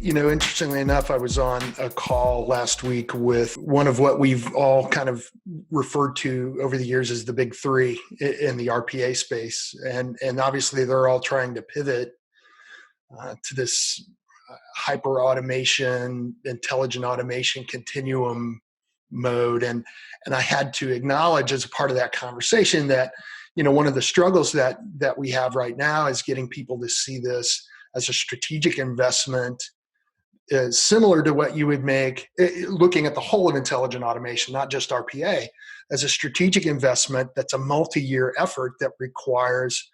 Interestingly enough, I was on a call last week with one of what we've all kind of referred to over the years as the big three in the RPA space. And obviously they're all trying to pivot to this hyper automation, intelligent automation continuum mode. And I had to acknowledge as a part of that conversation that, one of the struggles that we have right now is getting people to see this as a strategic investment, is similar to what you would make looking at the whole of intelligent automation, not just RPA, as a strategic investment that's a multi-year effort that requires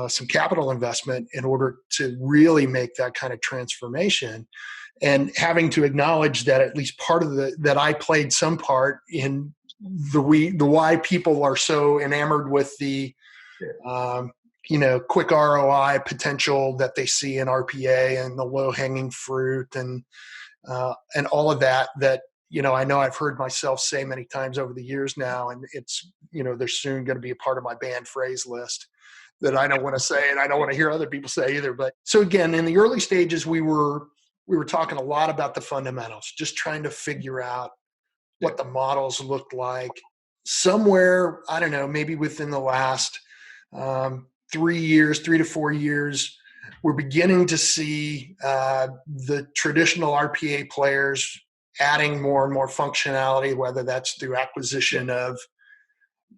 some capital investment in order to really make that kind of transformation. And having to acknowledge that at least part of that I played some part in the why people are so enamored with the quick ROI potential that they see in RPA and the low hanging fruit and all of that, I know I've heard myself say many times over the years now, and it's, they're soon going to be a part of my banned phrase list that I don't want to say, and I don't want to hear other people say either. But so again, in the early stages, we were talking a lot about the fundamentals, just trying to figure out what the models looked like. Somewhere, I don't know, maybe within the last 3 to 4 years, we're beginning to see the traditional RPA players adding more and more functionality, whether that's through acquisition of,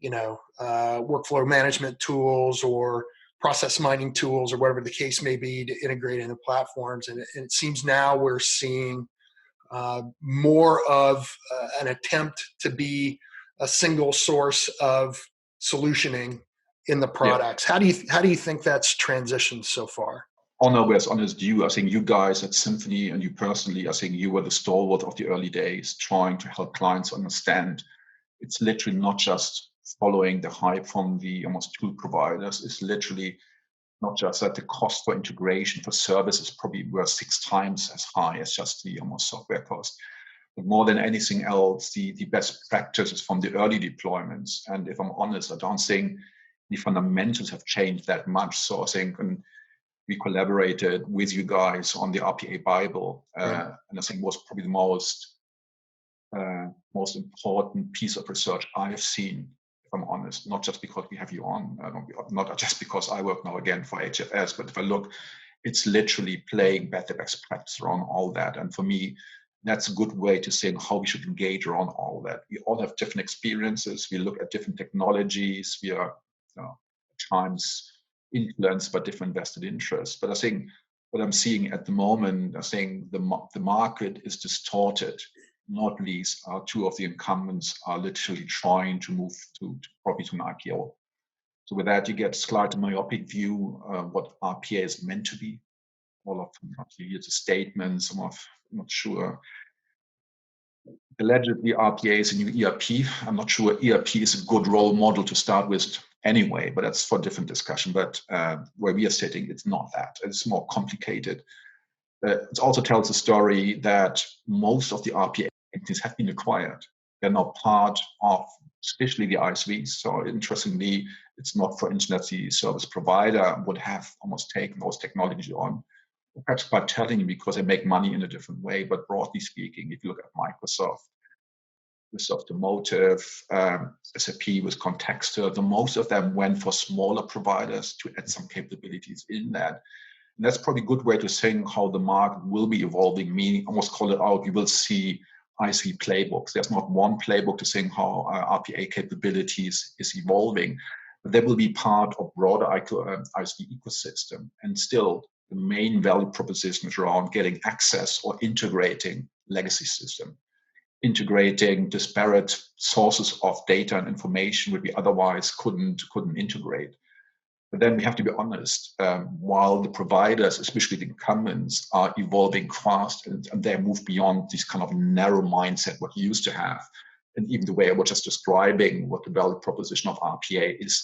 workflow management tools or process mining tools or whatever the case may be to integrate into platforms. And it seems now we're seeing more of an attempt to be a single source of solutioning in the products. How do you think that's transitioned so far? Honest you. I think you guys at Symphony and you personally, I think you were the stalwart of the early days, trying to help clients understand it's literally not just following the hype from the almost tool providers. It's literally not just that the cost for integration for services probably were 6 times as high as just the almost software cost. But more than anything else, the best practices from the early deployments. And if I'm honest, I don't think the fundamentals have changed that much. So I think we collaborated with you guys on the RPA Bible, and I think was probably the most important piece of research I have seen, if I'm honest, not just because we have you on, not just because I work now again for HFS, but if I look, it's literally playing better best practice around all that. And for me, that's a good way to say how we should engage around all that. We all have different experiences. We look at different technologies. We are at times influenced by different vested interests. But I think what I'm seeing at the moment, I think the market is distorted. Not least, 2 of the incumbents are literally trying to move to probably to an IPO. So with that, you get a slightly myopic view what RPA is meant to be. All of them, you hear the statements. I'm not sure. Allegedly, RPA is a new ERP. I'm not sure ERP is a good role model to start with anyway, but that's for a different discussion. But where we are sitting, it's not that. It's more complicated. It also tells a story that most of the RPA entities have been acquired. They're now part of, especially the ISVs. So interestingly, it's not, for instance, the service provider would have almost taken those technologies on, perhaps by telling you because they make money in a different way. But broadly speaking, if you look at Microsoft Automotive, SAP with Contextor, the most of them went for smaller providers to add some capabilities in that. And that's probably a good way to think how the market will be evolving, meaning almost call it out, you will see ISV playbooks. There's not one playbook to think how RPA capabilities is evolving, but they will be part of broader ISV ecosystem. And still, the main value proposition is around getting access or integrating legacy system, integrating disparate sources of data and information which we otherwise couldn't integrate. But then we have to be honest, while the providers, especially the incumbents, are evolving fast and they move beyond this kind of narrow mindset what you used to have. And even the way I was just describing what the value proposition of RPA is,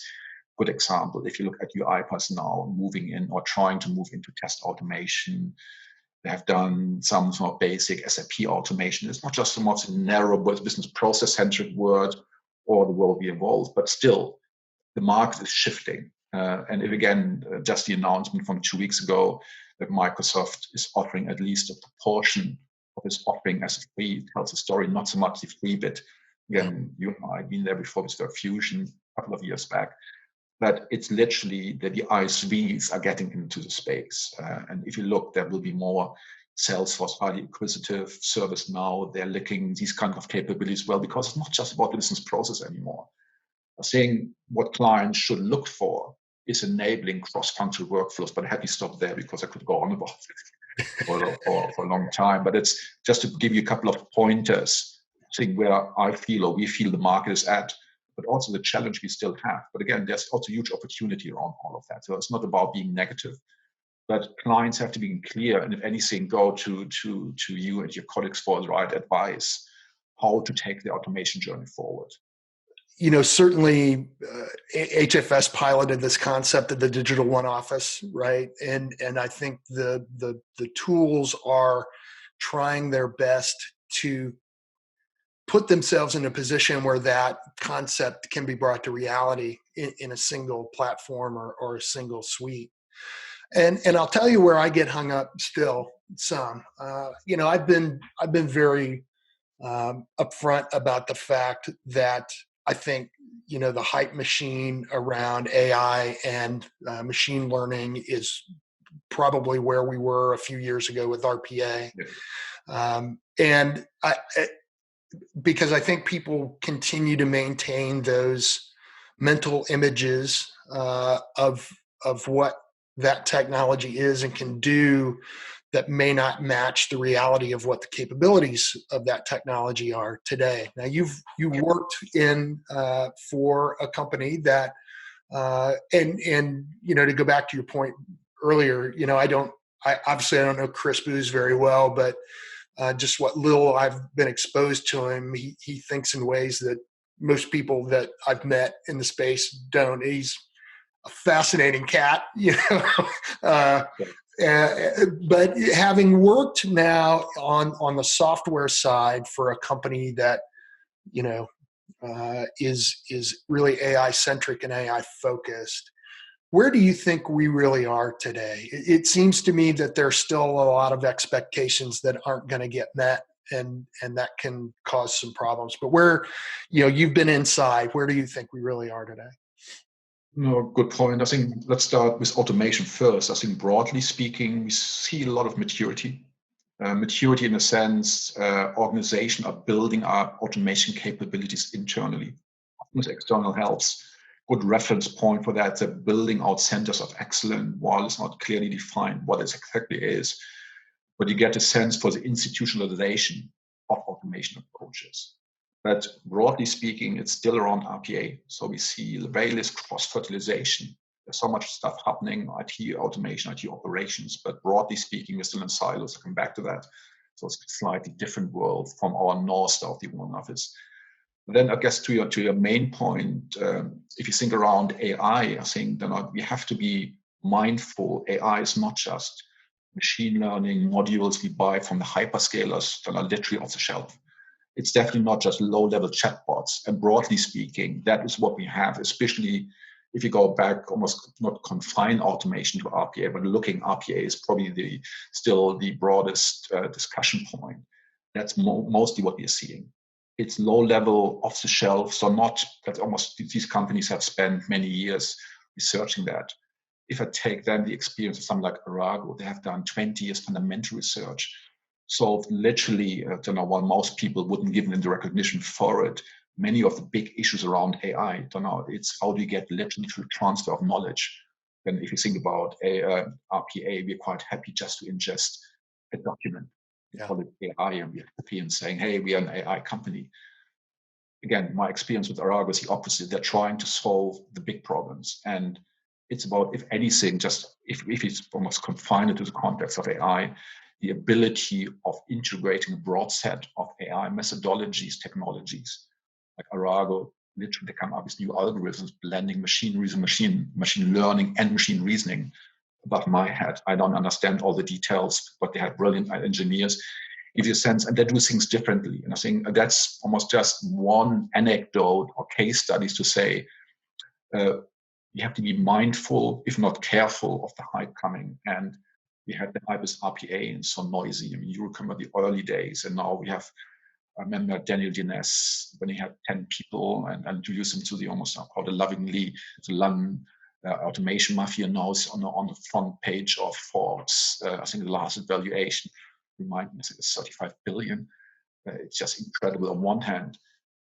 good example. If you look at UiPath now moving in or trying to move into test automation, they have done some sort of basic SAP automation. It's not just so much a narrow business process-centric word or the world we evolve, but still the market is shifting. And if again, just the announcement from 2 weeks ago, that Microsoft is offering at least a proportion of its offering as a free. It tells a story, not so much the free bit. Again, you and I have been there before with their Fusion a couple of years back. But it's literally that the ISVs are getting into the space. And if you look, there will be more. Salesforce, highly acquisitive, ServiceNow, they're looking these kind of capabilities well, because it's not just about the business process anymore. I think what clients should look for is enabling cross-functional workflows, but I had to stop there because I could go on about it for a long time. But it's just to give you a couple of pointers, I think where I feel or we feel the market is at, but also the challenge we still have. But again, there's also huge opportunity around all of that. So it's not about being negative, but clients have to be clear, and if anything, go to you and your colleagues for the right advice, how to take the automation journey forward. Certainly HFS piloted this concept of the digital one office, right? And I think the tools are trying their best to put themselves in a position where that concept can be brought to reality in a single platform or a single suite. And I'll tell you where I get hung up still some. I've been very upfront about the fact that I think the hype machine around AI and machine learning is probably where we were a few years ago with RPA, because I think people continue to maintain those mental images of what that technology is and can do that may not match the reality of what the capabilities of that technology are today. Now, you worked in for a company that, and to go back to your point earlier, I obviously don't know Chris Booz very well, but just what little I've been exposed to him, he thinks in ways that most people that I've met in the space don't. He's a fascinating cat, but having worked now on the software side for a company that is really AI centric and AI focused, where do you think we really are today? It seems to me that there's still a lot of expectations that aren't going to get met, and that can cause some problems. But where, you've been inside, where do you think we really are today? No, good point. I think let's start with automation first. I think broadly speaking, we see a lot of maturity. Maturity in a sense, organizations are building up automation capabilities internally with external helps. Good reference point for that, they're building out centers of excellence while it's not clearly defined what it exactly is. But you get a sense for the institutionalization of automation approaches. But broadly speaking, it's still around RPA. So we see various cross-fertilization. There's so much stuff happening, IT automation, IT operations, but broadly speaking, we're still in silos. I'll come back to that. So it's a slightly different world from our North Star of the one office. But then I guess to your main point, if you think around AI, I think we have to be mindful. AI is not just machine learning modules we buy from the hyperscalers that are literally off the shelf. It's definitely not just low-level chatbots. And broadly speaking, that is what we have, especially if you go back, almost not confine automation to RPA, but looking RPA is probably still the broadest discussion point. That's mostly what we're seeing. It's low-level, off-the-shelf, so not that almost these companies have spent many years researching that. If I take then the experience of something like Arago, they have done 20 years fundamental research. So literally, while most people wouldn't give them the recognition for it, many of the big issues around AI, it's how do you get literally through transfer of knowledge. And if you think about RPA, we're quite happy just to ingest a document. We call it AI, and we're happy in saying, hey, we are an AI company. Again, my experience with Arago is the opposite. They're trying to solve the big problems. And it's about, if anything, just if it's almost confined to the context of AI, the ability of integrating a broad set of AI methodologies, technologies, like Arago, literally come up with new algorithms, blending machine learning and machine reasoning. Above my head, I don't understand all the details, but they have brilliant engineers. Give you a sense, and they do things differently. And I think that's almost just one anecdote or case studies to say, you have to be mindful, if not careful, of the hype coming. And We had the IBIS RPA and so noisy. I mean, you remember the early days, and now we have, I remember Daniel Dines when he had 10 people and introduced them to the almost called it lovingly the London automation mafia. Now is on the front page of Forbes. I think the last valuation, remind me, I think it's 35 billion. It's just incredible on one hand.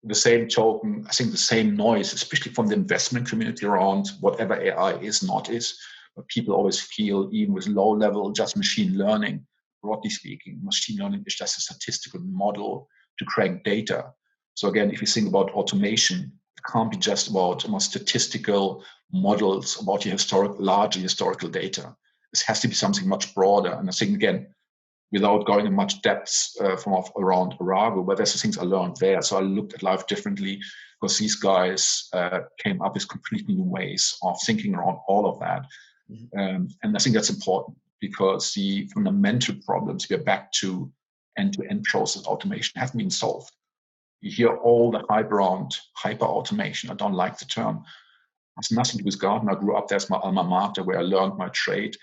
The same token, I think the same noise, especially from the investment community around whatever AI is, not is, but people always feel, even with low level, just machine learning, broadly speaking, machine learning is just a statistical model to crank data. So again, if you think about automation, it can't be just about statistical models about your larger historical data. This has to be something much broader. And I think, again, without going in much depth around Arago, but there's the things I learned there. So I looked at life differently because these guys came up with completely new ways of thinking around all of that. And I think that's important because the fundamental problems we are back to end-to-end process automation haven't been solved. You hear all the hype around hyper automation. I don't like the term. It's nothing to do with Gartner. I grew up there as my alma mater where I learned my trade.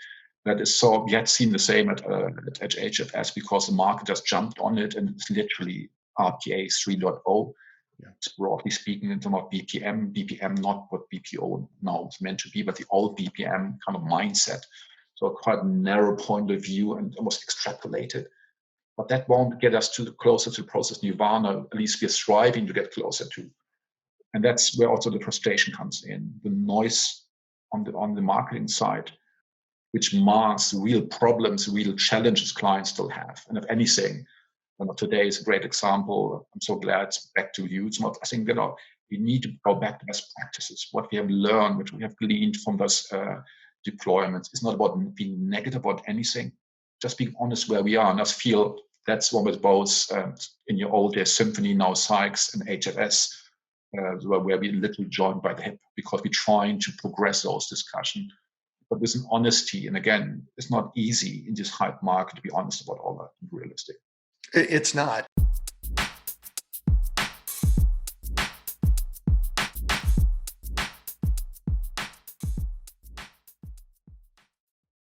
That is so, we had seen the same at HFS because the market just jumped on it, and it's literally RPA 3.0. Yeah. It's broadly speaking in terms of BPM, not what BPO now is meant to be, but the old BPM kind of mindset. So quite a narrow point of view and almost extrapolated. But that won't get us closer to process nirvana. At least we're striving to get closer to. And that's where also the frustration comes in. The noise on the marketing side, which masks real problems, real challenges clients still have. And if anything, today is a great example. I'm so glad it's back to you. I think we need to go back to best practices. What we have learned, which we have gleaned from those deployments, is not about being negative about anything. Just being honest where we are. And I feel that's one with both in your old days, Symphony, now Sykes and HFS, where we literally joined by the hip because we're trying to progress those discussions. But with an honesty, and again, it's not easy in this hype market to be honest about all that and realistic. It's not.